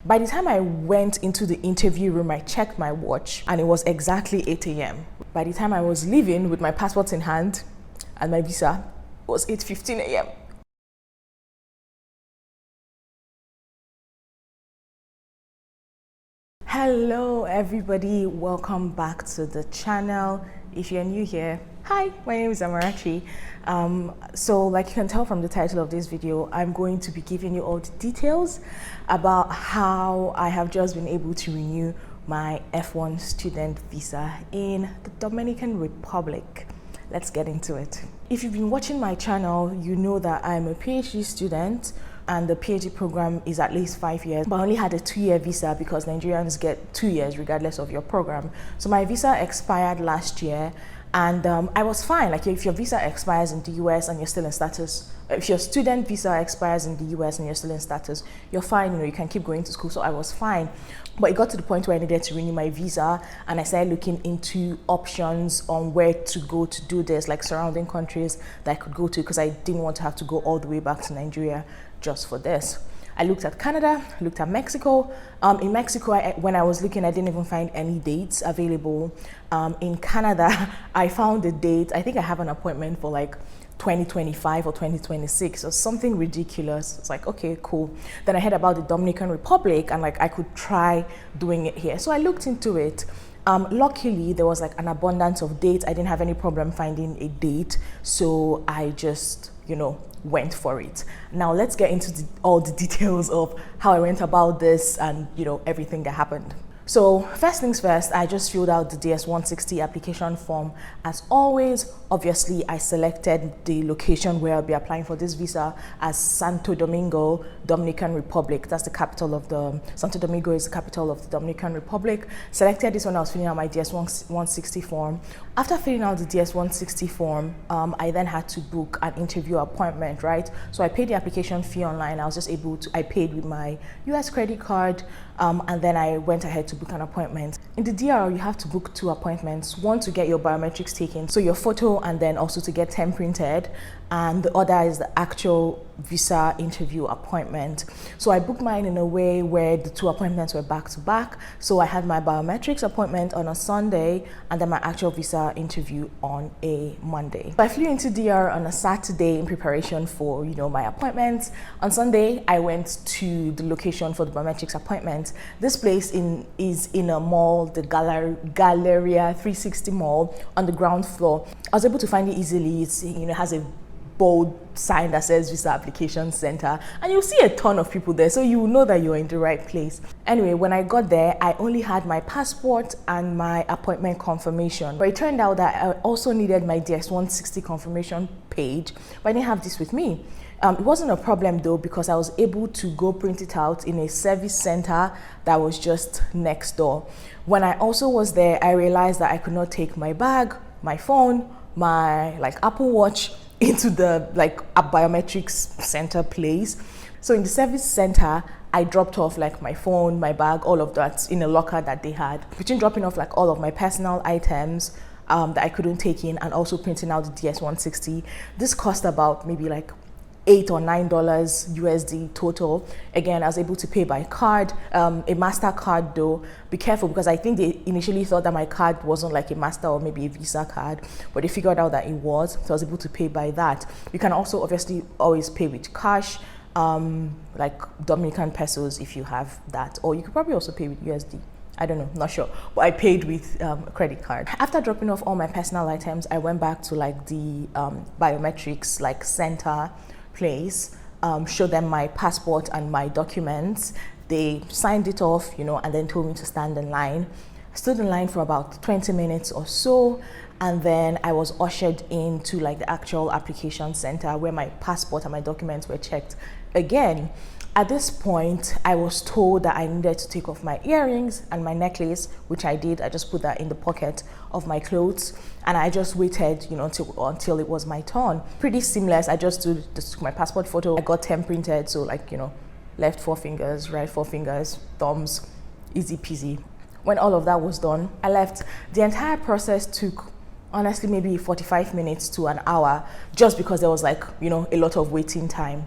By the time I went into the interview room, I checked my watch and it was exactly 8 a.m. By the time I was leaving with my passport in hand and my visa, it was 8:15 a.m. Hello everybody, welcome back to the channel. If you're new here, hi, my name is Amarachi. So like you can tell from the title of this video, I'm going to be giving you all the details about how I have just been able to renew my F1 student visa in the Dominican Republic. Let's get into it. If you've been watching my channel, you know that I'm a PhD student and the PhD program is at least 5 years, but I only had a 2-year visa because Nigerians get 2 years regardless of your program. So my visa expired last year and I was fine. Like if your visa expires in the US and you're still in status, if your student visa expires in the US and you're still in status, you're fine, you know, you can keep going to school. So I was fine. But it got to the point where I needed to renew my visa and I started looking into options on where to go to do this, like surrounding countries that I could go to because I didn't want to have to go all the way back to Nigeria just for this. I looked at Canada, looked at Mexico. In Mexico, when I was looking, I didn't even find any dates available. In Canada, I found a date. I think I have an appointment for like 2025 or 2026 or something ridiculous. It's like, okay, cool. Then I heard about the Dominican Republic and like I could try doing it here. So I looked into it. Luckily, there was like an abundance of dates. I didn't have any problem finding a date. So I just, you know, went for it. Now let's get into all the details of how I went about this and, you know, everything that happened. So first things first, I just filled out the DS-160 application form. As always, obviously, I selected the location where I'll be applying for this visa as Santo Domingo, Dominican Republic. That's the capital of Santo Domingo is the capital of the Dominican Republic. Selected this when I was filling out my DS-160 form. After filling out the DS-160 form, I then had to book an interview appointment, right? So I paid the application fee online. I paid with my US credit card, and then I went ahead to book an appointment. In the DR, you have to book 2 appointments, one to get your biometrics taken, so your photo, and then also to get temp printed, and the other is the actual visa interview appointment. So I booked mine in a way where the 2 appointments were back to back. So I had my biometrics appointment on a Sunday and then my actual visa interview on a Monday. So I flew into DR on a Saturday in preparation for, you know, my appointments. On Sunday, I went to the location for the biometrics appointment. This place is in a mall, the Galleria 360 Mall on the ground floor. I was able to find it easily. It's, you know, has a bold sign that says Visa Application Center, and you'll see a ton of people there, so you will know that you're in the right place. Anyway, when I got there, I only had my passport and my appointment confirmation, but it turned out that I also needed my DS-160 confirmation page, but I didn't have this with me. It wasn't a problem though, because I was able to go print it out in a service center that was just next door. When I also was there, I realized that I could not take my bag, my phone, my Apple Watch into the a biometrics center place. So in the service center, I dropped off my phone, my bag, all of that in a locker that they had. Between dropping off all of my personal items that I couldn't take in and also printing out the DS-160, this cost about maybe $8 or $9 USD total. Again, I was able to pay by card, a MasterCard though. Be careful, because I think they initially thought that my card wasn't a Master or maybe a Visa card, but they figured out that it was, so I was able to pay by that. You can also obviously always pay with cash, like Dominican pesos if you have that, or you could probably also pay with USD. I don't know, not sure, but I paid with a credit card. After dropping off all my personal items, I went back to the biometrics center place, showed them my passport and my documents. They signed it off, you know, and then told me to stand in line. I stood in line for about 20 minutes or so, and then I was ushered into the actual application center where my passport and my documents were checked again. At this point, I was told that I needed to take off my earrings and my necklace, which I did. I just put that in the pocket of my clothes, and I just waited, you know, until it was my turn. Pretty seamless. I just took my passport photo. I got temp printed, so you know, left 4 fingers, right 4 fingers, thumbs, easy peasy. When all of that was done, I left. The entire process took, honestly, maybe 45 minutes to an hour, just because there was you know, a lot of waiting time.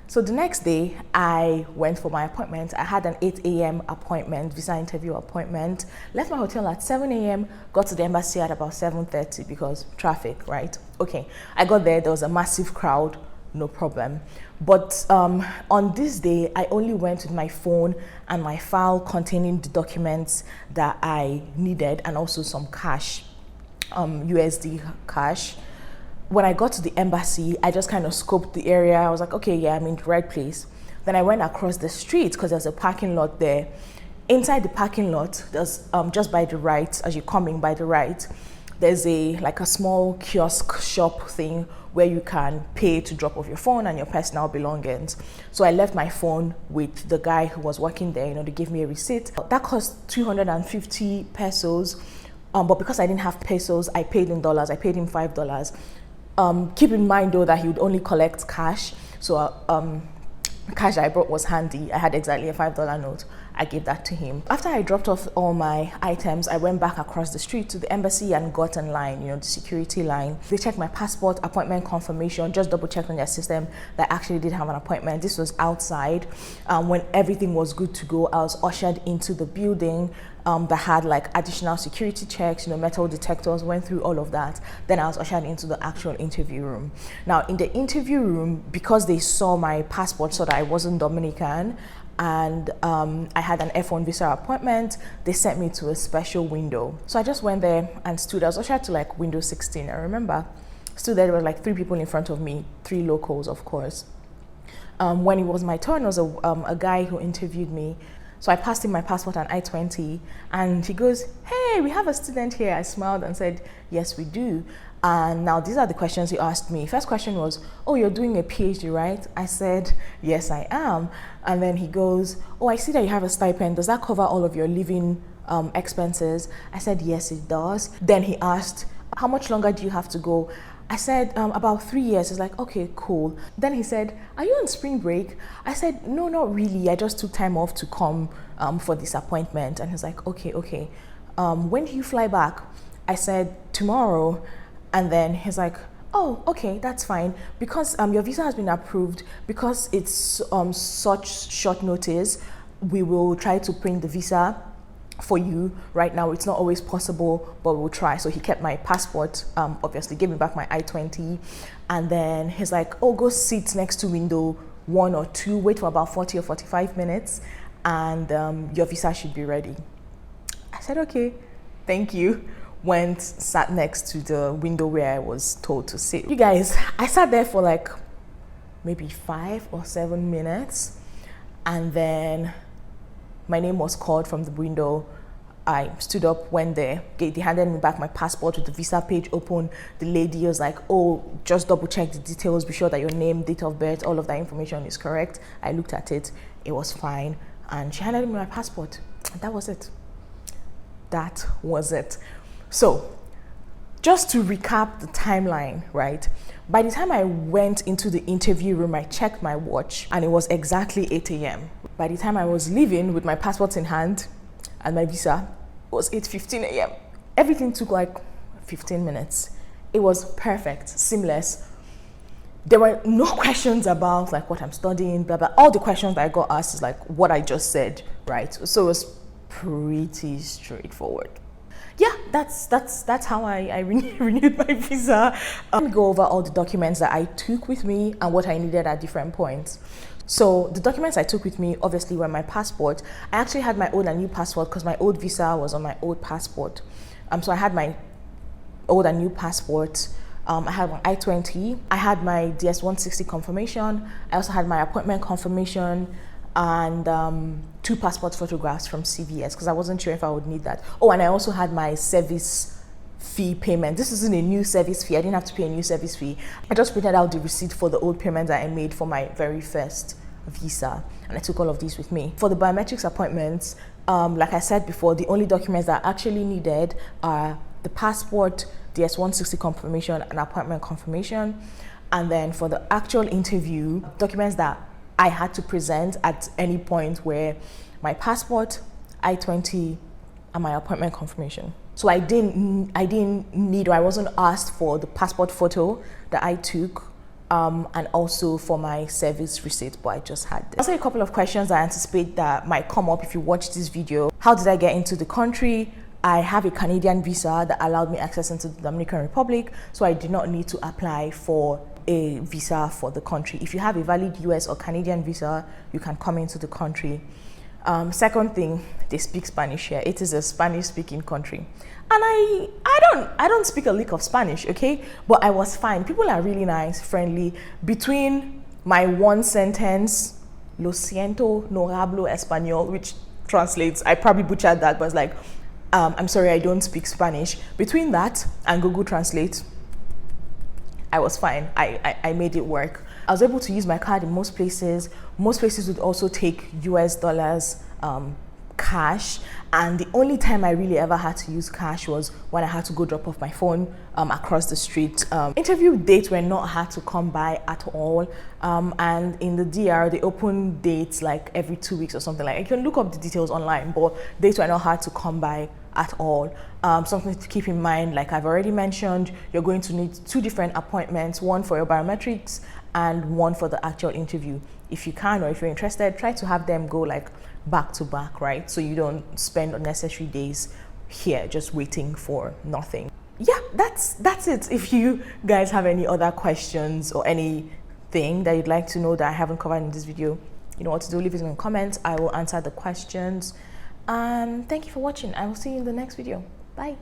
So the next day, I went for my appointment. I had an 8 a.m. appointment, visa interview appointment. Left my hotel at 7 a.m., got to the embassy at about 7:30 because traffic, right? Okay, I got there was a massive crowd, no problem. But on this day, I only went with my phone and my file containing the documents that I needed and also some cash, USD cash. When I got to the embassy, I just kind of scoped the area. I was like, okay, yeah, I'm in the right place. Then I went across the street because there's a parking lot there. Inside the parking lot, there's just by the right, as you're coming by the right, there's like a small kiosk shop thing where you can pay to drop off your phone and your personal belongings. So I left my phone with the guy who was working there, to give me a receipt. That cost 250 pesos. But because I didn't have pesos, I paid in dollars. I paid him $5. Keep in mind though that he would only collect cash, so cash I brought was handy. I had exactly a $5 note. I gave that to him. After I dropped off all my items, I went back across the street to the embassy and got in line, the security line. They checked my passport, appointment confirmation, just double checked on their system that I actually did have an appointment. This was outside. When everything was good to go, I was ushered into the building that had like additional security checks, metal detectors, went through all of that. Then I was ushered into the actual interview room. Now in the interview room, because they saw my passport so that I wasn't Dominican, and I had an F1 visa appointment, they sent me to a special window. So I just went there and stood. I was ushered to like window 16. I remember stood there. There were like 3 people in front of me, 3 locals, of course. When it was my turn, there was a guy who interviewed me. So I passed him my passport and I-20, and he goes, "Hey, we have a student here." I smiled and said, "Yes, we do." And now these are the questions he asked me. First question was, "Oh, you're doing a PhD, right?" I said, "Yes, I am." And then he goes, "Oh, I see that you have a stipend. Does that cover all of your living expenses?" I said, "Yes, it does." Then he asked, "How much longer do you have to go?" I said, about 3 years. He's like, "Okay, cool." Then he said, "Are you on spring break?" I said, "No, not really. I just took time off to come for this appointment." And he's like, okay. When do you fly back?" I said, "Tomorrow." And then he's like, "Oh, okay, that's fine. Because your visa has been approved, because it's such short notice, we will try to print the visa for you. Right now it's not always possible, but we'll try." So he kept my passport, obviously gave me back my I-20, and then he's like, "Oh, go sit next to window 1 or 2, wait for about 40 or 45 minutes, and your visa should be ready." I said, "Okay, thank you." Went, sat next to the window where I was told to sit. You guys, I sat there for like maybe 5 or 7 minutes, and then my name was called from the window. I stood up, went there. They handed me back my passport with the visa page open. The lady was like, "Oh, just double check the details, be sure that your name, date of birth, all of that information is correct." I looked at it, it was fine, and she handed me my passport. And that was it. That was it. So, just to recap the timeline, right? By the time I went into the interview room, I checked my watch and it was exactly 8 a.m. By the time I was leaving with my passport in hand and my visa, it was 8:15 a.m. Everything took like 15 minutes. It was perfect, seamless. There were no questions about like what I'm studying, blah, blah. All the questions that I got asked is like what I just said, right? So it was pretty straightforward. Yeah, that's how I renewed my visa. Let me go over all the documents that I took with me and what I needed at different points. So the documents I took with me obviously were my passport. I actually had my old and new passport because my old visa was on my old passport. So I had my old and new passport. I had my I-20. I had my DS-160 confirmation. I also had my appointment confirmation and 2 passport photographs from CVS because I wasn't sure if I would need that. Oh, and I also had my service fee payment. This isn't a new service fee. I didn't have to pay a new service fee. I just printed out the receipt for the old payment that I made for my very first visa, and I took all of these with me. For the biometrics appointments, like I said before, the only documents that I actually needed are the passport, DS-160 confirmation, and appointment confirmation. And then for the actual interview, documents that I had to present at any point where my passport, I-20, and my appointment confirmation. So I didn't need, or I wasn't asked for the passport photo that I took and also for my service receipt, but I just had this. Also, a couple of questions I anticipate that might come up if you watch this video. How did I get into the country? I have a Canadian visa that allowed me access into the Dominican Republic, so I did not need to apply for a visa for the country. If you have a valid US or Canadian visa, you can come into the country. Second thing, they speak Spanish here. It is a Spanish-speaking country, and I don't speak a lick of Spanish, okay? But I was fine. People are really nice, friendly. Between my one sentence, "Lo siento, no hablo español," which translates, I probably butchered that, but it's like, I'm sorry, I don't speak Spanish. Between that and Google Translate, I was fine. I made it work. I was able to use my card in most places. Most places would also take US dollars, cash, and the only time I really ever had to use cash was when I had to go drop off my phone across the street. Interview dates were not hard to come by at all, and in the DR they open dates like every 2 weeks or something. Like, you can look up the details online, but dates were not hard to come by at all. Something to keep in mind, like I've already mentioned, you're going to need 2 different appointments, one for your biometrics and one for the actual interview. If you can, or if you're interested, try to have them go like back to back, right? So you don't spend unnecessary days here just waiting for nothing. Yeah, that's it. If you guys have any other questions or anything that you'd like to know that I haven't covered in this video, you know what to do, leave it in the comments. I will answer the questions. Thank you for watching. I will see you in the next video. Bye.